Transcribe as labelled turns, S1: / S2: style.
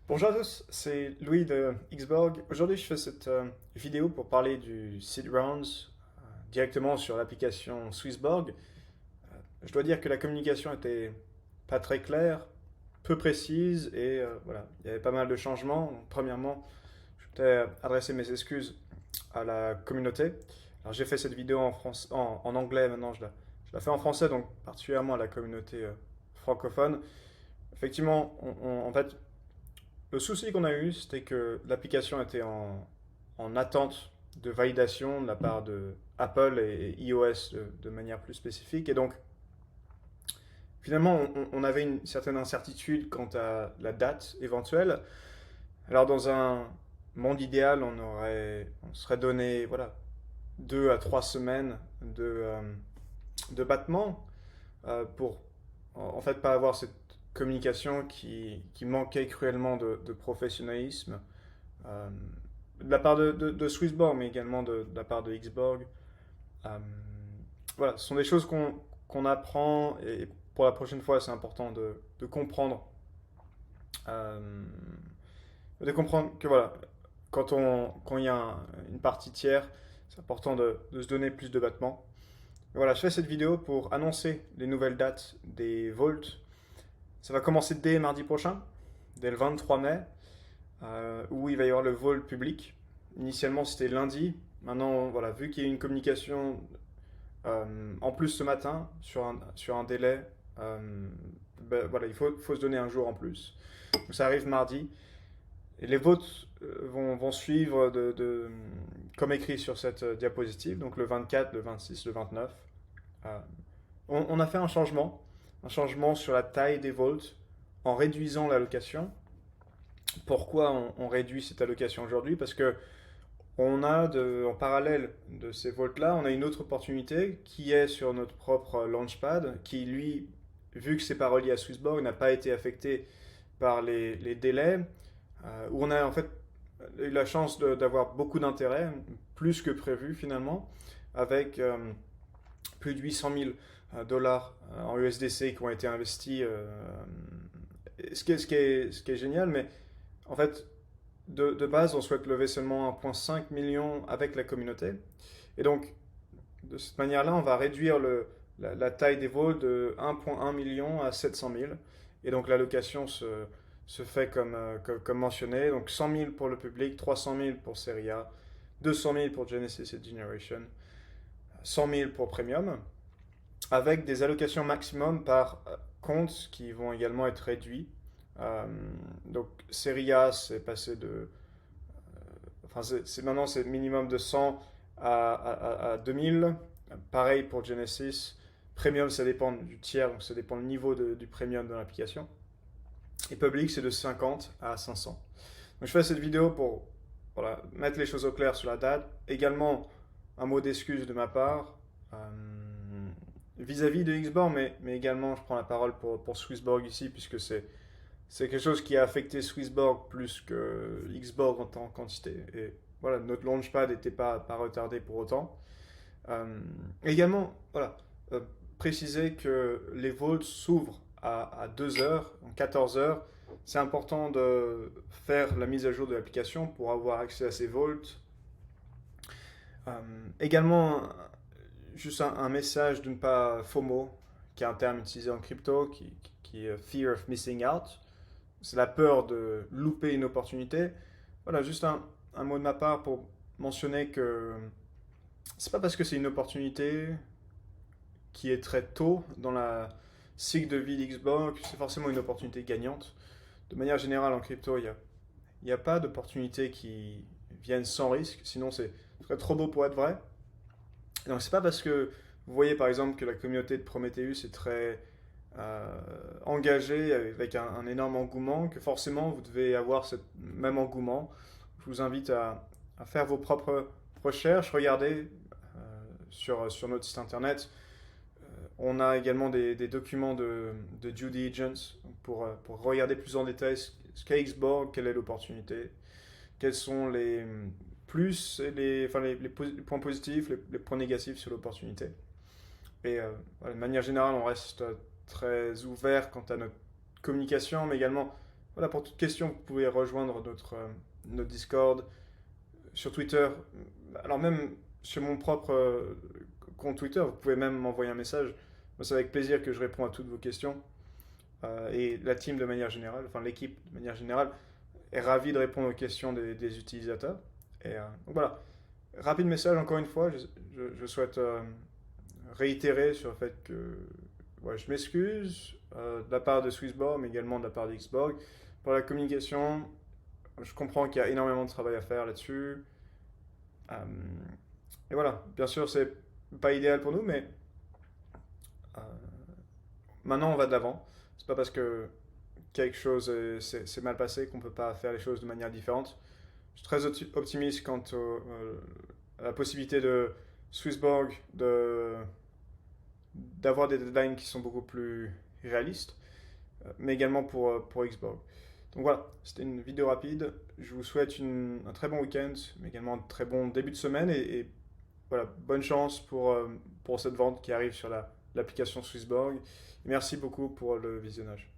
S1: Bonjour à tous, c'est Louis de Xborg. Aujourd'hui, je fais cette vidéo pour parler du seed rounds directement sur l'application Swissborg. Je dois dire que la communication était pas très claire, peu précise et voilà, il y avait pas mal de changements. Donc, premièrement, je voudrais adresser mes excuses à la communauté. Alors, j'ai fait cette vidéo en anglais, maintenant je la fais en français, donc particulièrement à la communauté francophone. Effectivement, en fait, le souci qu'on a eu, c'était que l'application était en attente de validation de la part de Apple et iOS de manière plus spécifique. Et donc, finalement, on avait une certaine incertitude quant à la date éventuelle. Alors, dans un monde idéal, on serait donné voilà, 2 à 3 semaines de battement pour en fait pas avoir cette communication qui manquait cruellement de professionnalisme euh, de la part de Swissborg, mais également de la part de Xborg. Euh, voilà, ce sont des choses qu'on apprend et pour la prochaine fois, c'est important de comprendre. euh, de comprendre que voilà, quand il y a une partie tiers, c'est important de se donner plus de battements. Voilà, je fais cette vidéo pour annoncer les nouvelles dates des Volts. Ça va commencer dès mardi prochain, dès le 23 mai, où il va y avoir le vol public. Initialement, c'était lundi. Maintenant, voilà, vu qu'il y a eu une communication en plus ce matin sur un délai, ben, voilà, il faut se donner un jour en plus. Donc, ça arrive mardi. Et les votes vont suivre comme écrit sur cette diapositive, donc le 24, le 26, le 29. Euh, on a fait un changement sur la taille des votes en réduisant l'allocation. Pourquoi on réduit cette allocation aujourd'hui? Parce que en parallèle de ces volts-là, on a une autre opportunité qui est sur notre propre Launchpad, qui lui, vu que c'est pas relié à Swissborg, n'a pas été affecté par les délais, où on a en fait eu la chance d'avoir beaucoup d'intérêt, plus que prévu finalement, avec plus de 800 000 dollars en USDC qui ont été investis, ce qui est génial, mais en fait, de base, on souhaite lever seulement 1,5 million avec la communauté. Et donc, de cette manière-là, on va réduire la taille des vols de 1,1 million à 700 000. Et donc, l'allocation se fait comme mentionné. Donc, 100 000 pour le public, 300 000 pour Serie A, 200 000 pour Genesis et Generation, 100 000 pour Premium, avec des allocations maximum par compte qui vont également être réduits. Euh, donc, Serie A, c'est passé de enfin, maintenant, c'est minimum de 100 à 2000. Pareil pour Genesis. Premium, ça dépend du tiers, donc ça dépend du niveau du premium de l'application. Et Public, c'est de 50 à 500. Donc je fais cette vidéo pour voilà, mettre les choses au clair sur la date. Également, un mot d'excuse de ma part vis-à-vis de Xborg, mais également, je prends la parole pour Swissborg ici, puisque c'est quelque chose qui a affecté Swissborg plus que Xborg en tant quantité. Et voilà, notre launchpad n'était pas retardé pour autant. Également, voilà, euh, préciser que les vols s'ouvrent à 2 heures, en 14 heures. C'est important de faire la mise à jour de l'application pour avoir accès à ces vols. Euh, également, juste un message de ne pas FOMO, qui est un terme utilisé en crypto, qui est Fear of Missing Out. C'est la peur de louper une opportunité. Voilà, juste un mot de ma part pour mentionner que c'est pas parce que c'est une opportunité qui est très tôt dans la cycle de vie d'Xbox que c'est forcément une opportunité gagnante. De manière générale, en crypto, il y a pas d'opportunités qui viennent sans risque, sinon ce serait trop beau pour être vrai. Donc c'est pas parce que vous voyez par exemple que la communauté de Prometheus est très engagée avec un énorme engouement que forcément vous devez avoir ce même engouement. Je vous invite à faire vos propres recherches, regardez sur notre site internet. On a également des documents de due diligence pour regarder plus en détail ce qu'est Xborg, quelle est l'opportunité, quels sont les plus, enfin les points positifs, les points négatifs sur l'opportunité. Et voilà, de manière générale, on reste très ouvert quant à notre communication, mais également voilà, pour toute question, vous pouvez rejoindre notre Discord, sur Twitter. Alors même sur mon propre compte Twitter, vous pouvez même m'envoyer un message. Moi, c'est avec plaisir que je réponds à toutes vos questions. Et la team de manière générale, enfin l'équipe de manière générale, est ravie de répondre aux questions des utilisateurs. Donc voilà, rapide message encore une fois, je souhaite réitérer sur le fait que ouais, je m'excuse de la part de Swissborg, mais également de la part de Xborg pour la communication. Je comprends qu'il y a énormément de travail à faire là-dessus. Euh, et voilà, bien sûr, c'est pas idéal pour nous, mais euh, maintenant on va de l'avant. C'est pas parce que quelque chose s'est mal passé qu'on peut pas faire les choses de manière différente. Je suis très optimiste quant à la possibilité de Swissborg d'avoir des deadlines qui sont beaucoup plus réalistes, mais également pour Xborg. Donc voilà, c'était une vidéo rapide. Je vous souhaite un très bon week-end, mais également un très bon début de semaine. Et voilà, bonne chance pour cette vente qui arrive sur l'application Swissborg. Merci beaucoup pour le visionnage.